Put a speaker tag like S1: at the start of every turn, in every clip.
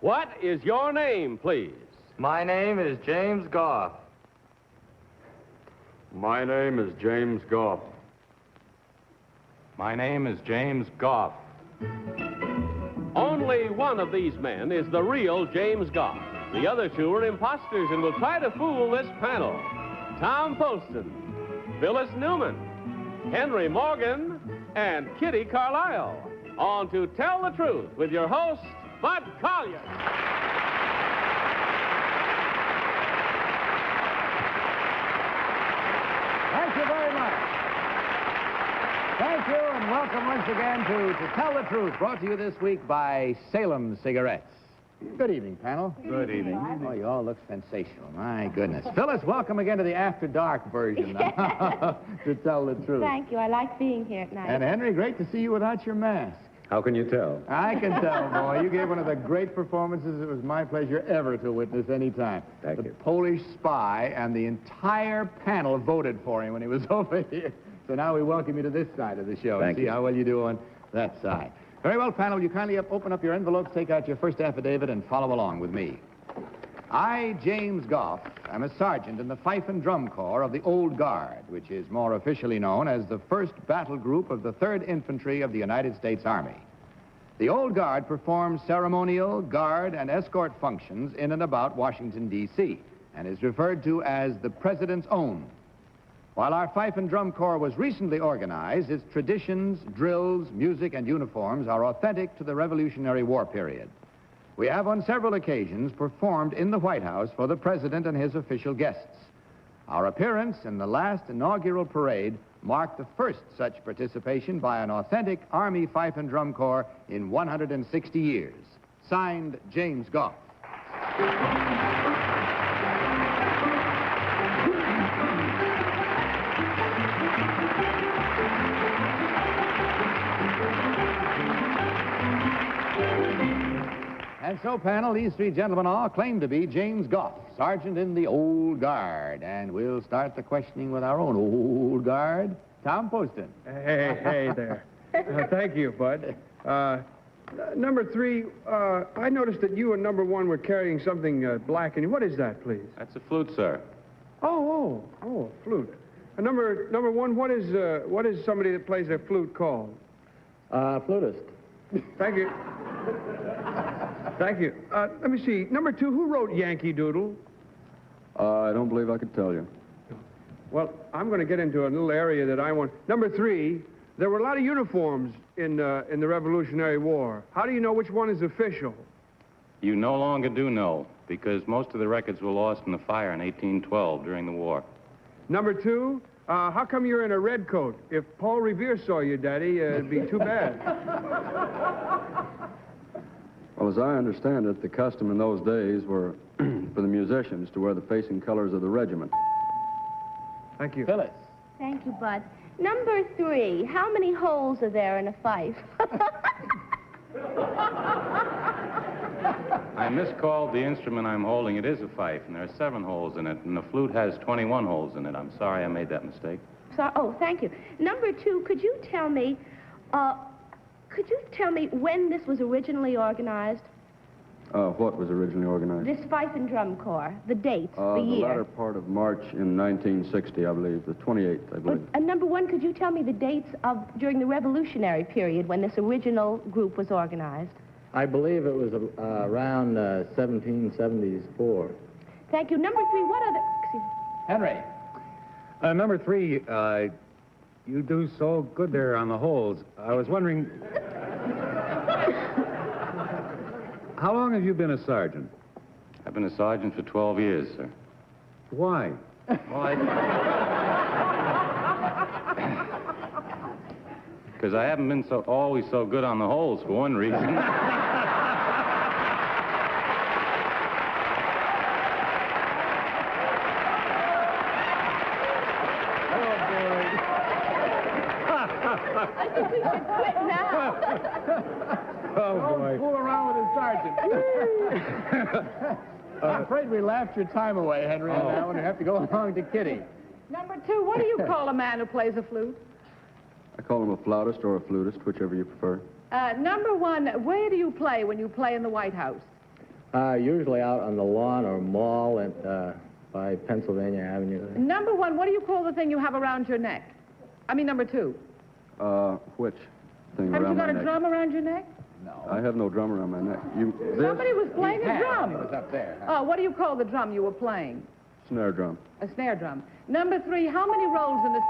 S1: What is your name, please?
S2: My name is James Goff.
S3: My name is James Goff.
S4: My name is James Goff.
S1: Only one of these men is the real James Goff. The other two are imposters and will try to fool this panel. Tom Poston, Phyllis Newman, Henry Morgan, and Kitty Carlisle. On to Tell the Truth with your host, Bud Collyer.
S5: Thank you very much. Thank you, and welcome once again to Tell the Truth, brought to you this week by Salem Cigarettes. Good evening, panel.
S4: Good evening.
S5: Oh, you all look sensational. My goodness. Phyllis, welcome again to the After Dark version now, to Tell the Truth.
S6: Thank you. I like being here at night.
S5: And Henry, great to see you without your mask.
S3: How can you tell?
S5: I can tell, boy. You gave one of the great performances it was my pleasure ever to witness any time.
S3: Thank
S5: the
S3: you.
S5: Polish Spy, and the entire panel voted for him when he was over here. So now we welcome you to this side of the show.
S3: Thank
S5: See
S3: you.
S5: how well you do on that side. Very well, panel. Will you kindly open up your envelopes, take out your first affidavit, and follow along with me. I, James Goff, am a sergeant in the Fife and Drum Corps of the Old Guard, which is more officially known as the 1st Battle Group of the 3rd Infantry of the United States Army. The Old Guard performs ceremonial, guard, and escort functions in and about Washington, D.C., and is referred to as the President's Own. While our Fife and Drum Corps was recently organized, its traditions, drills, music, and uniforms are authentic to the Revolutionary War period. We have on several occasions performed in the White House for the President and his official guests. Our appearance in the last inaugural parade marked the first such participation by an authentic Army Fife and Drum Corps in 160 years. Signed, James Goff. And so, panel, these three gentlemen all claim to be James Goff, sergeant in the Old Guard. And we'll start the questioning with our own Old Guard, Tom Poston.
S7: Hey there. Thank you, Bud. Number 3, I noticed that you and number 1 were carrying something black. And what is that, please?
S4: That's a flute, sir.
S7: Oh, flute. Number 1, what is somebody that plays a flute called?
S2: Flutist.
S7: Thank you. Thank you. Let me see. Number 2, who wrote Yankee Doodle?
S3: I don't believe I could tell you.
S7: Well, I'm going to get into a little area that I want. Number 3, there were a lot of uniforms in the Revolutionary War. How do you know which one is official?
S4: You no longer do know, because most of the records were lost in the fire in 1812 during the war.
S7: Number 2, how come you're in a red coat? If Paul Revere saw you, Daddy, it'd be too bad.
S3: Well, as I understand it, the custom in those days were for the musicians to wear the facing colors of the regiment.
S7: Thank you.
S5: Phyllis.
S6: Thank you, Bud. Number 3, how many holes are there in a fife?
S4: I miscalled the instrument I'm holding. It is a fife, and there are 7 holes in it, and the flute has 21 holes in it. I'm sorry I made that mistake.
S6: Oh, thank you. Number 2, could you tell me when this was originally organized?
S3: What was originally organized?
S6: This Fife and Drum Corps, the dates, the
S3: The
S6: year.
S3: latter part of March in 1960, I believe. The 28th, I believe.
S6: And number 1, could you tell me the dates during the Revolutionary period when this original group was organized?
S2: I believe it was around 1774.
S6: Thank you. Number 3, what other... Excuse me.
S5: Henry.
S8: Number 3, you do so good there on the holes. I was wondering... How long have you been a sergeant?
S4: I've been a sergeant for 12 years, sir.
S8: Why?
S4: Well, because I haven't been always so good on the holes, for one reason.
S6: I think we should quit now.
S5: Oh, boy. Don't fool around with a sergeant. I'm afraid we laughed your time away, Henry, on that one. You have to go along to Kitty.
S9: Number 2, what do you call a man who plays a flute?
S3: I call him a flautist or a flutist, whichever you prefer.
S9: Number 1, where do you play when you play in the White House?
S2: Usually out on the lawn or mall by Pennsylvania Avenue.
S9: Number 1, what do you call the thing you have around your neck? I mean, number 2.
S3: Which thing
S9: Haven't you
S3: around
S9: got
S3: my
S9: a
S3: neck?
S9: drum around your neck?
S5: No.
S3: I have no drum around my neck.
S9: Somebody was playing a
S5: It
S9: drum.
S5: was up there.
S9: Oh, what do you call the drum you were playing?
S3: Snare drum.
S9: A snare drum. Number 3, how many rolls in the...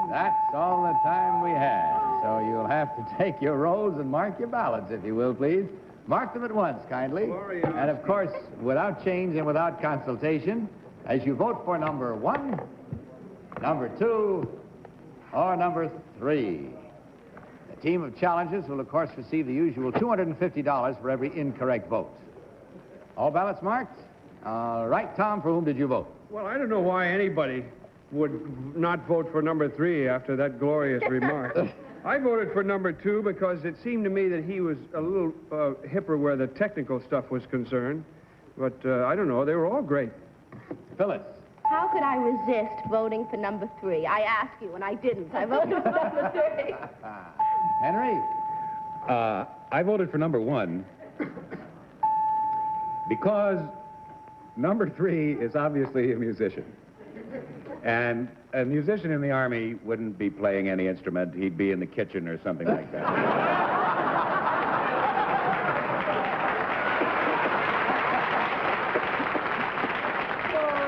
S5: That's all the time we have. So you'll have to take your rolls and mark your ballots, if you will, please. Mark them at once, kindly. And, of course, without change and without consultation, as you vote for number 1, number 2, or number 3. The team of challengers will, of course, receive the usual $250 for every incorrect vote. All ballots marked? All right, Tom, for whom did you vote?
S7: Well, I don't know why anybody would not vote for number 3 after that glorious remark. I voted for number 2 because it seemed to me that he was a little hipper where the technical stuff was concerned. But I don't know, they were all great.
S5: Phyllis.
S6: How could I resist voting for number 3? I asked you, and I didn't. I voted for number 3.
S5: Henry.
S8: I voted for number 1 because number 3 is obviously a musician. And a musician in the Army wouldn't be playing any instrument. He'd be in the kitchen or something like that.
S5: All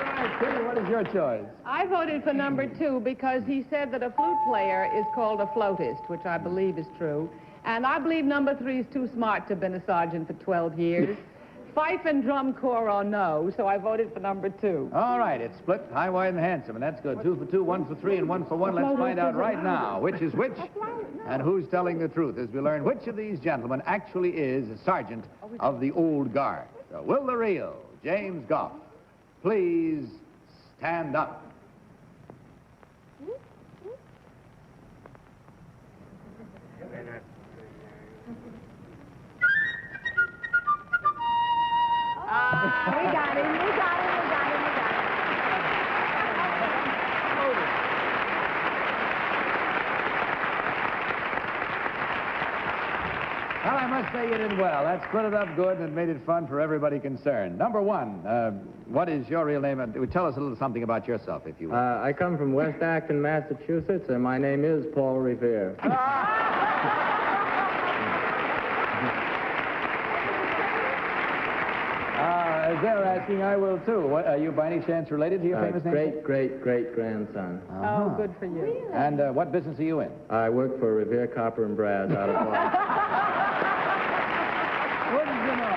S5: right, Peter, what is your choice?
S9: I voted for number 2 because he said that a flute player is called a flautist, which I believe is true. And I believe number 3 is too smart to have been a sergeant for 12 years. Fife and drum corps or no, so I voted for number 2.
S5: All right, it's split high, wide, and handsome, and that's good. 2 for 2, 1 for 3, and 1 for 1. Let's find out right now which is which and who's telling the truth as we learn which of these gentlemen actually is a sergeant of the old guard. So will the real James Goff please stand up?
S6: We got him.
S5: Well, I must say you did well. That split it up good and made it fun for everybody concerned. Number 1, what is your real name? Tell us a little something about yourself, if you will.
S2: I come from West Acton, Massachusetts, and my name is Paul Revere.
S5: As they're asking, I will, too. What, are you, by any chance, related to your famous name?
S2: Great-grandson.
S9: Oh, good for you.
S5: And what business are you in?
S2: I work for Revere Copper and Brass out of Boston.
S5: Wouldn't you know?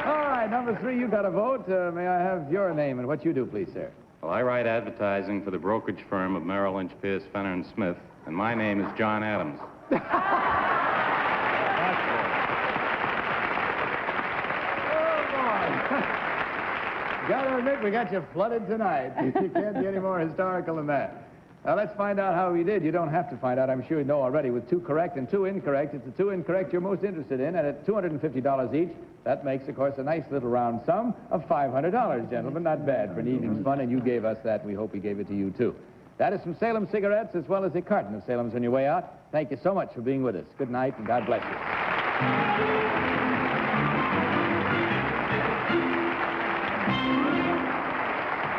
S5: All right, number 3, you got a vote. May I have your name and what you do, please, sir?
S4: Well, I write advertising for the brokerage firm of Merrill Lynch, Pierce, Fenner, and Smith, and my name is John Adams.
S5: Gotta admit, we got you flooded tonight. You can't be any more historical than that. Now, let's find out how we did. You don't have to find out. I'm sure you know already. With 2 correct and 2 incorrect, it's the 2 incorrect you're most interested in, and at $250 each, that makes, of course, a nice little round sum of $500, gentlemen. Not bad for an evening's fun, and you gave us that. We hope we gave it to you, too. That is from Salem Cigarettes, as well as a carton of Salem's on your way out. Thank you so much for being with us. Good night, and God bless you.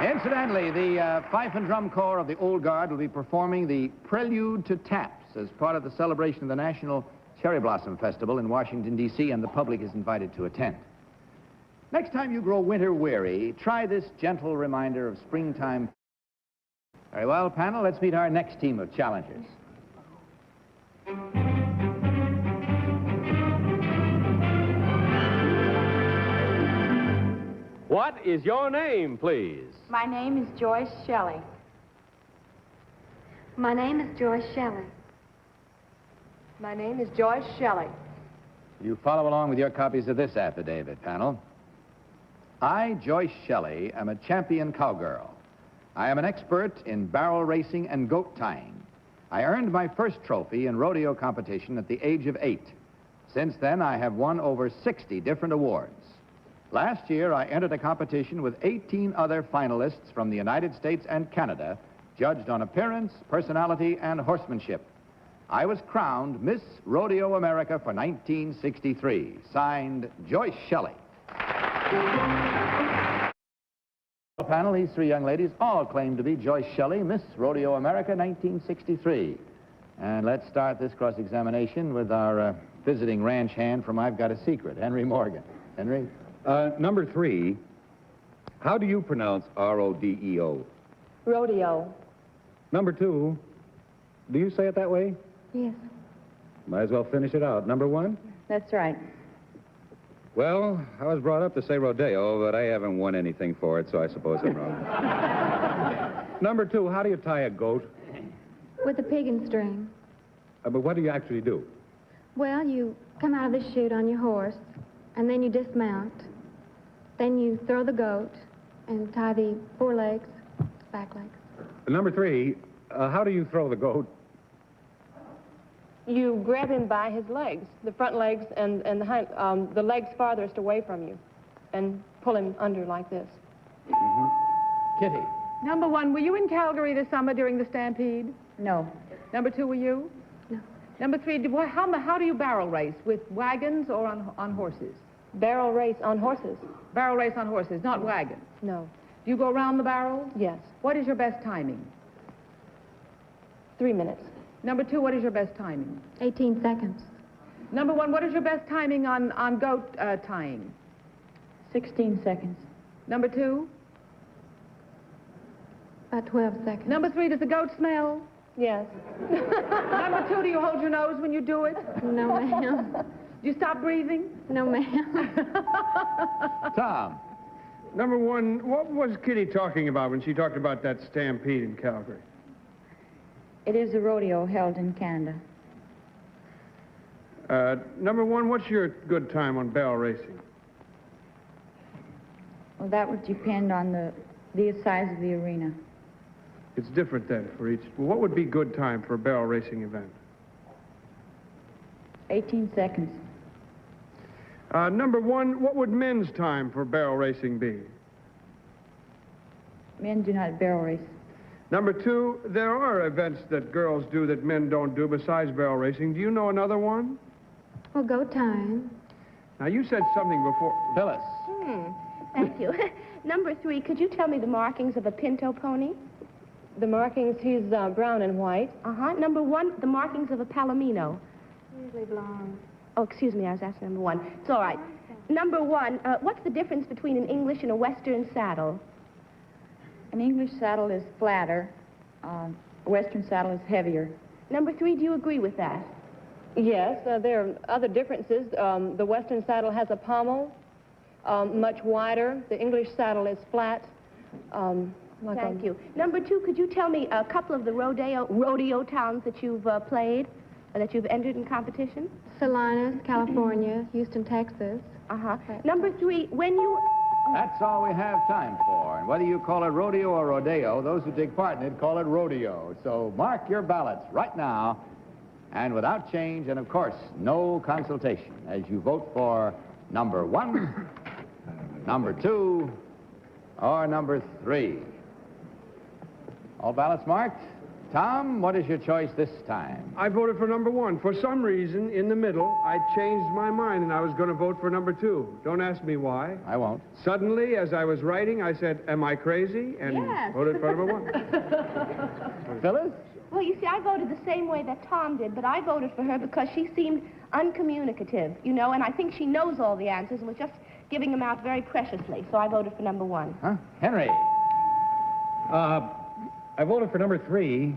S5: Incidentally, the Fife and Drum Corps of the Old Guard will be performing the Prelude to Taps as part of the celebration of the National Cherry Blossom Festival in Washington, D.C., and the public is invited to attend. Next time you grow winter weary, try this gentle reminder of springtime. Very well, panel, let's meet our next team of challengers.
S1: What is your name, please?
S10: My name is Joyce Shelly.
S11: My name is Joyce Shelly.
S9: My name is Joyce Shelly.
S5: You follow along with your copies of this affidavit, panel. I, Joyce Shelly, am a champion cowgirl. I am an expert in barrel racing and goat tying. I earned my first trophy in rodeo competition at the age of 8. Since then, I have won over 60 different awards. Last year, I entered a competition with 18 other finalists from the United States and Canada, judged on appearance, personality, and horsemanship. I was crowned Miss Rodeo America for 1963. Signed, Joyce Shelly. Panel, these three young ladies all claim to be Joyce Shelly, Miss Rodeo America 1963. And let's start this cross-examination with our visiting ranch hand from I've Got a Secret, Henry Morgan. Henry?
S8: Number 3, how do you pronounce R-O-D-E-O?
S6: Rodeo.
S8: Number 2, do you say it that way?
S6: Yes,
S8: Might as well finish it out. Number 1?
S6: that's right.
S8: Well, I was brought up to say rodeo, but I haven't won anything for it, so I suppose I'm wrong. Number 2, how do you tie a goat?
S10: With a pig and string.
S8: But what do you actually do?
S10: Well, you come out of the chute on your horse, and then you dismount. Then you throw the goat and tie the forelegs, back legs.
S8: Number 3, how do you throw the goat?
S11: You grab him by his legs, the front legs and the legs farthest away from you, and pull him under like this.
S5: Kitty?
S9: Number 1, were you in Calgary this summer during the stampede?
S6: No.
S9: Number 2, were you?
S10: No.
S9: Number 3, how do you barrel race? With wagons or on horses?
S11: Barrel race on horses.
S9: Barrel race on horses, not wagons.
S11: No.
S9: Do you go around the barrel?
S11: Yes.
S9: What is your best timing?
S11: 3 minutes.
S9: Number 2, what is your best timing?
S10: 18 seconds.
S9: Number 1, what is your best timing on goat tying?
S6: 16 seconds.
S9: Number 2?
S10: About 12 seconds.
S9: Number 3, does the goat smell?
S11: Yes.
S9: Number 2, do you hold your nose when you do it?
S10: No, ma'am.
S9: Do you stop breathing?
S10: No, ma'am.
S5: Tom?
S7: Number 1, what was Kitty talking about when she talked about that stampede in Calgary?
S6: It is a rodeo held in Canada.
S7: Number 1, what's your good time on barrel racing?
S6: Well, that would depend on the size of the arena.
S7: It's different then for each. What would be good time for a barrel racing event?
S6: 18 seconds.
S7: Number 1, what would men's time for barrel racing be?
S6: Men do not barrel race.
S7: Number 2, there are events that girls do that men don't do besides barrel racing. Do you know another one?
S10: Well, go time.
S7: Now, you said something before.
S5: Phyllis?
S6: Thank you. Number 3, could you tell me the markings of a pinto pony?
S11: The markings, he's brown and white.
S6: Uh-huh. Number 1, the markings of a palomino.
S10: Usually blonde.
S6: Oh, excuse me, I was asking number 1. It's all right. Number 1, what's the difference between an English and a Western saddle?
S12: An English saddle is flatter. A Western saddle is heavier.
S6: Number 3, do you agree with that?
S11: Yes, there are other differences. The Western saddle has a pommel, much wider. The English saddle is flat.
S6: Thank you. Number 2, could you tell me a couple of the rodeo towns that you've played, or that you've entered in competition?
S10: Salinas, California, Houston, Texas.
S6: Uh-huh. Number 3, when you...
S5: That's all we have time for. And whether you call it rodeo or rodeo, those who take part in it call it rodeo. So mark your ballots right now, and without change, and of course, no consultation, as you vote for number 1, number 2, or number 3. All ballots marked? Tom, what is your choice this time?
S7: I voted for number 1. For some reason, in the middle, I changed my mind and I was going to vote for number 2. Don't ask me why.
S5: I won't.
S7: Suddenly, as I was writing, I said, am I crazy? And
S6: Yes.
S7: voted for number 1.
S5: Phyllis?
S6: Well, you see, I voted the same way that Tom did, but I voted for her because she seemed uncommunicative, you know, and I think she knows all the answers and was just giving them out very preciously. So I voted for number 1.
S5: Huh? Henry?
S8: I voted for number 3.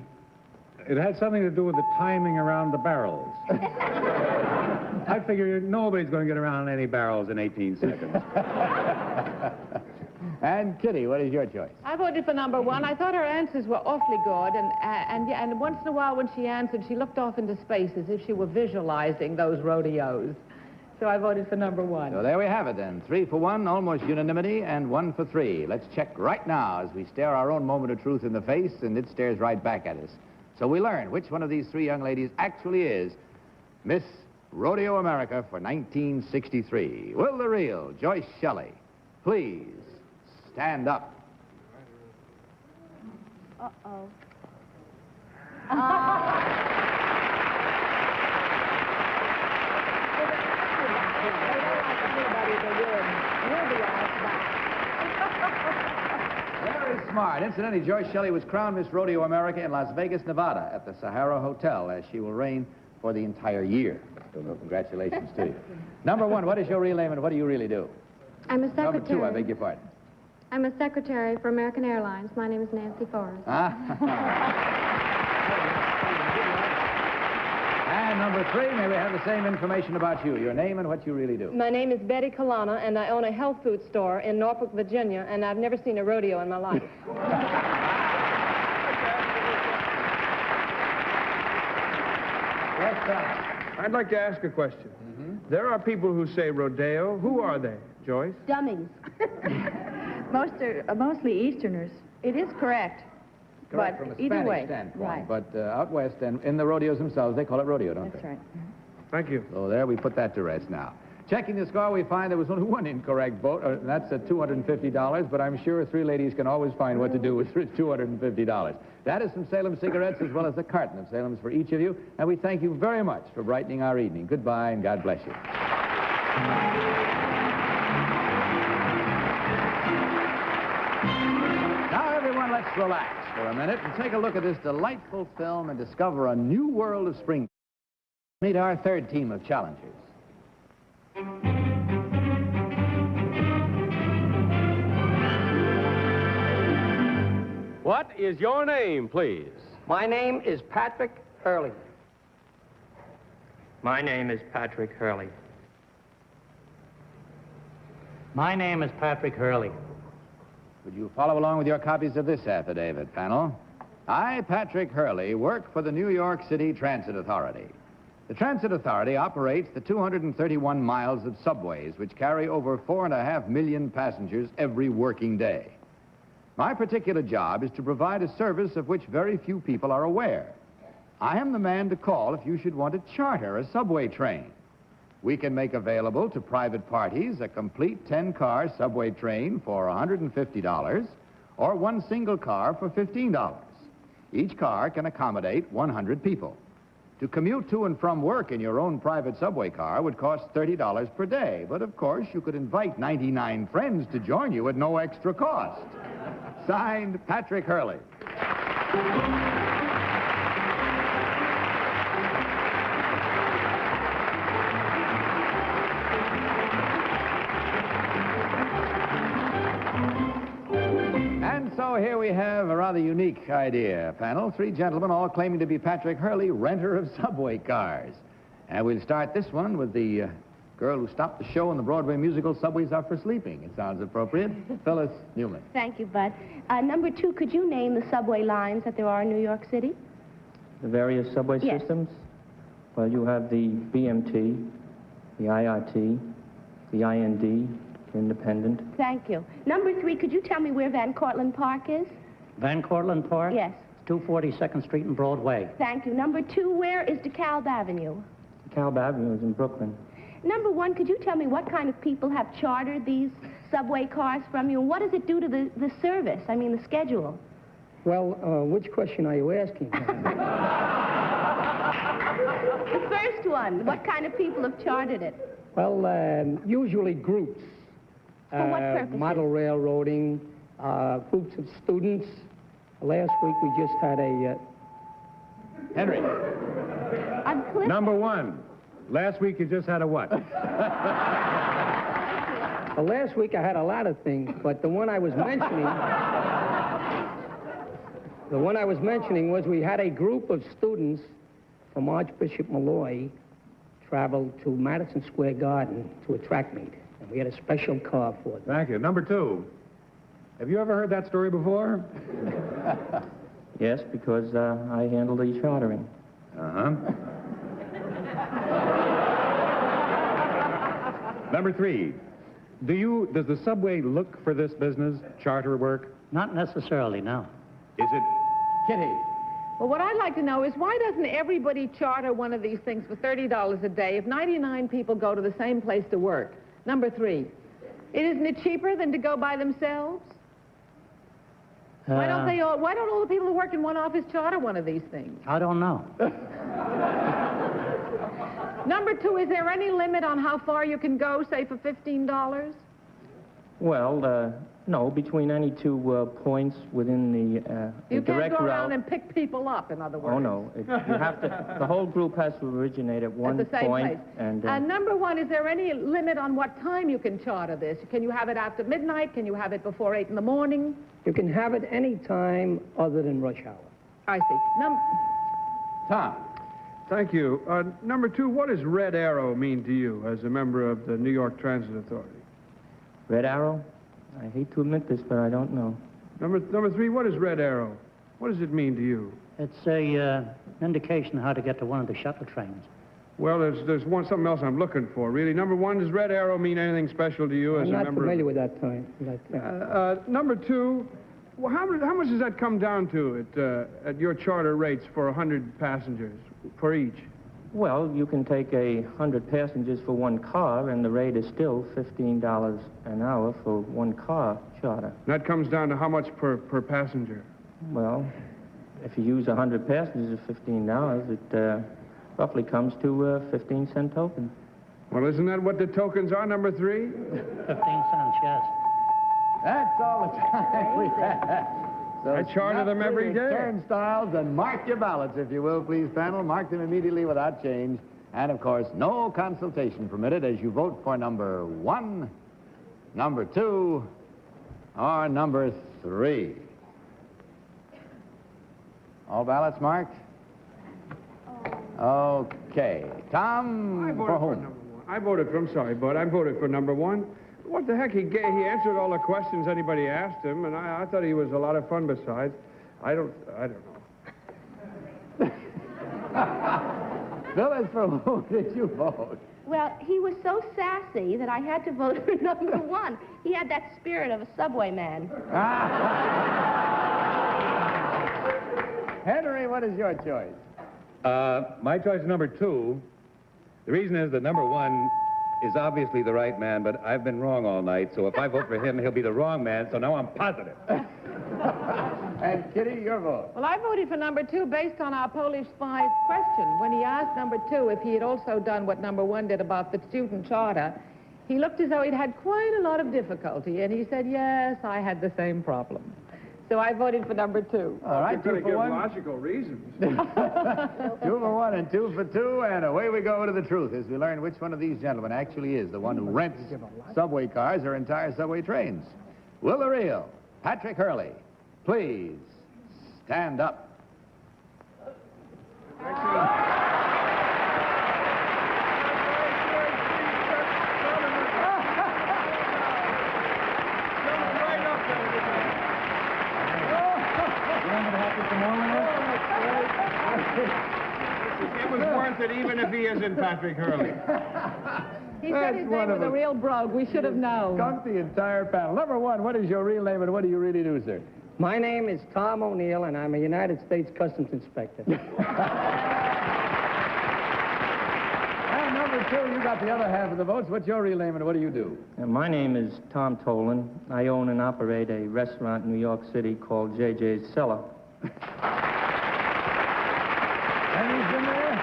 S8: It had something to do with the timing around the barrels. I figure nobody's going to get around any barrels in 18 seconds.
S5: And Kitty, what is your choice?
S9: I voted for number 1. I thought her answers were awfully good, and once in a while when she answered, she looked off into space as if she were visualizing those rodeos. So I voted for number 1.
S5: So there we have it then. 3 for 1, almost unanimity, and 1 for 3. Let's check right now as we stare our own moment of truth in the face, and it stares right back at us. So we learn which one of these 3 young ladies actually is Miss Rodeo America for 1963. Will the real Joyce Shelly please stand up?
S6: Uh-oh.
S5: Very smart. Incidentally, Joyce Shelly was crowned Miss Rodeo America in Las Vegas, Nevada at the Sahara Hotel, as she will reign for the entire year. So congratulations to you. Number one, what is your real name and what do you really do?
S10: I'm a secretary.
S5: Number two, I beg your pardon.
S10: I'm a secretary for American Airlines. My name is Nancy Forrest.
S5: And number three, may we have the same information about you, your name and what you really do?
S11: My name is Betty Kalana, and I own a health food store in Norfolk, Virginia, and I've never seen a rodeo in my life.
S7: I'd like to ask a question. There are people who say rodeo. Who are they, Joyce?
S6: Dummies.
S12: Mostly Easterners.
S6: It is correct.
S5: Correct,
S12: But
S5: from a
S12: either
S5: Spanish
S12: way,
S5: standpoint.
S12: right.
S5: But out west and in the rodeos themselves, they call it rodeo, don't
S12: That's
S5: they?
S12: right.
S7: Thank you.
S5: So there, we put that to rest now. Checking the score, we find there was only one incorrect vote, and that's at $250, but I'm sure three ladies can always find what to do with $250. That is some Salem cigarettes as well as a carton of Salem's for each of you, and we thank you very much for brightening our evening. Goodbye, and God bless you. Now, everyone, let's relax for a minute and take a look at this delightful film and discover a new world of spring. Meet our third team of challengers.
S1: What is your name, please?
S13: My name is Patrick Hurley. My name is Patrick Hurley.
S14: My name is Patrick Hurley.
S5: Would you follow along with your copies of this affidavit, panel? I, Patrick Hurley, work for the New York City Transit Authority. The Transit Authority operates the 231 miles of subways which carry over 4.5 million passengers every working day. My particular job is to provide a service of which very few people are aware. I am the man to call if you should want to charter a subway train. We can make available to private parties a complete 10-car subway train for $150 or one single car for $15. Each car can accommodate 100 people. To commute to and from work in your own private subway car would cost $30 per day, but of course you could invite 99 friends to join you at no extra cost. Signed, Patrick Hurley. And so here we have a rather unique idea, panel. Three gentlemen all claiming to be Patrick Hurley, renter of subway cars. And we'll start this one with the girl who stopped the show in the Broadway musical Subways Are for Sleeping. It sounds appropriate. Phyllis Newman.
S6: Thank you, Bud. Number two, could you name the subway lines that there are in New York City?
S15: The various subway
S6: Yes.
S15: systems? Well, you have the BMT, the IRT, the IND, Independent.
S6: Thank you. Number three, could you tell me where Van Cortlandt Park is?
S14: Van Cortlandt Park?
S6: Yes.
S14: 242nd Street and Broadway.
S6: Thank you. Number two, where is DeKalb Avenue?
S15: DeKalb Avenue is in Brooklyn.
S6: Number one, could you tell me what kind of people have chartered these subway cars from you? And what does it do to the service? I mean, the schedule.
S16: Well, which question are you asking?
S6: The first one, what kind of people have chartered it?
S16: Well, usually groups.
S6: For what purposes?
S16: Model railroading, groups of students. Last week we just had a...
S5: Henry.
S8: Number one. Last week you just had a what?
S16: Well, last week I had a lot of things, but the one I was mentioning was we had a group of students from Archbishop Malloy travel to Madison Square Garden to a track meet, and we had a special car for them.
S8: Thank you. Number two. Have you ever heard that story before?
S15: Yes, because I handle the chartering.
S8: Uh-huh. Number three. Does the subway look for this business, charter work?
S14: Not necessarily, no.
S8: Is it?
S5: Kitty.
S9: Well, what I'd like to know is why doesn't everybody charter one of these things for $30 a day if 99 people go to the same place to work? Number three, isn't it cheaper than to go by themselves? Why don't all the people who work in one office charter one of these things?
S14: I don't know.
S9: Number 2, is there any limit on how far you can go, say, for $15?
S15: Well, no, between any two points within the
S9: You can't
S15: direct
S9: go
S15: route.
S9: around and pick people up, in other words.
S15: Oh, no. You have to, the whole group has to originate at one
S9: At the same
S15: point,
S9: place.
S15: and
S9: Number 1, is there any limit on what time you can charter this? Can you have it after midnight? Can you have it before 8 in the morning?
S16: You can have it any time other than rush hour.
S9: I see.
S5: Tom.
S7: Thank you. Number 2, what does Red Arrow mean to you as a member of the New York Transit Authority?
S15: Red Arrow? I hate to admit this, but I don't know.
S7: Number 3, what is Red Arrow? What does it mean to you?
S14: It's a indication how to get to one of the shuttle trains.
S7: Well, there's something else I'm looking for, really. Number 1, does Red Arrow mean anything special to you as a member?
S16: I'm not familiar with that time.
S7: Number 2, well, how much does that come down to at your charter rates for 100 passengers for each?
S15: Well, you can take 100 passengers for one car, and the rate is still $15 an hour for one car charter.
S7: That comes down to how much per passenger?
S15: Well, if you use 100 passengers at $15, it roughly comes to 15-cent token.
S7: Well, isn't that what the tokens are, number 3?
S14: 15 cents, yes.
S5: That's all the time we have. So
S7: I charter them every day.
S5: Turnstiles, and mark your ballots, if you will, please, panel. Mark them immediately without change. And, of course, no consultation permitted as you vote for number 1, number 2, or number 3. All ballots marked? Okay. Tom, for whom?
S7: I voted for, I'm sorry, Bud, I voted for number 1. What the heck? He answered all the questions anybody asked him, and I thought he was a lot of fun besides. I don't know.
S5: Phyllis, for whom did you vote?
S6: Well, he was so sassy that I had to vote for number 1. He had that spirit of a subway man.
S5: Henry, what is your choice?
S8: My choice is number 2. The reason is that number 1 is obviously the right man, but I've been wrong all night, so if I vote for him, he'll be the wrong man, so now I'm positive.
S5: And Kitty, your vote.
S9: Well, I voted for number 2 based on our Polish spy's question. When he asked number 2 if he had also done what number 1 did about the student charter, he looked as though he'd had quite a lot of difficulty, and he said, yes, I had the same problem. So I voted for number 2.
S5: All right, 2 for 1.
S7: Logical reasons.
S5: 2 for 1 and 2 for 2, and away we go to the truth as we learn which one of these gentlemen actually is the one who rents subway cars or entire subway trains. Will the real Patrick Hurley please stand up?
S7: It was worth it even if he isn't Patrick Hurley.
S9: He said his name was a real brogue. We should have known.
S5: Count the entire panel. Number 1, what is your real name and what do you really do, sir?
S16: My name is Tom O'Neill, and I'm a United States Customs Inspector.
S5: And number 2, you got the other half of the votes. What's your real name and what do you do?
S15: My name is Tom Tolan. I own and operate a restaurant in New York City called JJ's Cellar.
S5: Henry's been there?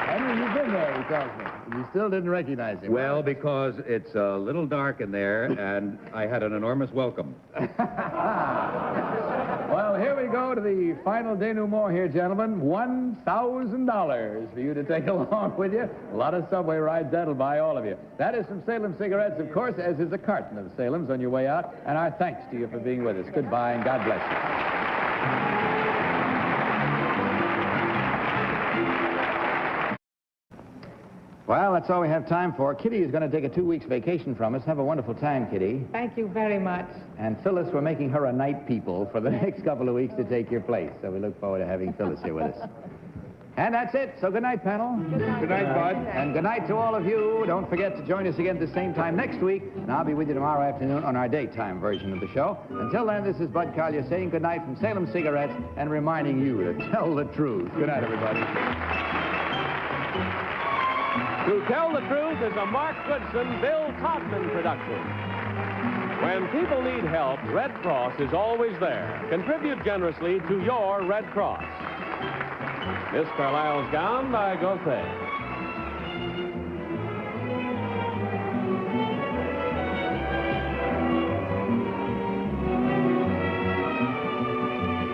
S5: Henry, you've been there, he tells me. You still didn't recognize him.
S8: Well, because it's a little dark in there, and I had an enormous welcome.
S5: Well, here we go to the final denouement here, gentlemen. $1,000 for you to take along with you. A lot of subway rides, that'll buy all of you. That is from Salem Cigarettes, of course, as is a carton of Salem's on your way out. And our thanks to you for being with us. Goodbye, and God bless you. Well, that's all we have time for. Kitty is going to take a 2 weeks vacation from us. Have a wonderful time, Kitty.
S9: Thank you very much.
S5: And Phyllis, we're making her a night people for the next couple of weeks to take your place. So we look forward to having Phyllis here with us. And that's it. So good night, panel.
S7: Good night, Bud.
S5: And good night to all of you. Don't forget to join us again at the same time next week. And I'll be with you tomorrow afternoon on our daytime version of the show. Until then, this is Bud Collier saying good night from Salem Cigarettes and reminding you to tell the truth. Good night, everybody.
S1: To Tell the Truth is a Mark Goodson, Bill Todman production. When people need help, Red Cross is always there. Contribute generously to your Red Cross. Miss Carlisle's gown by Goff.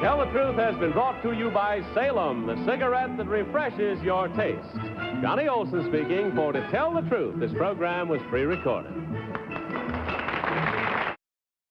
S1: Tell the Truth has been brought to you by Salem, the cigarette that refreshes your taste. Johnny Olson speaking for To Tell the Truth. This program was pre-recorded.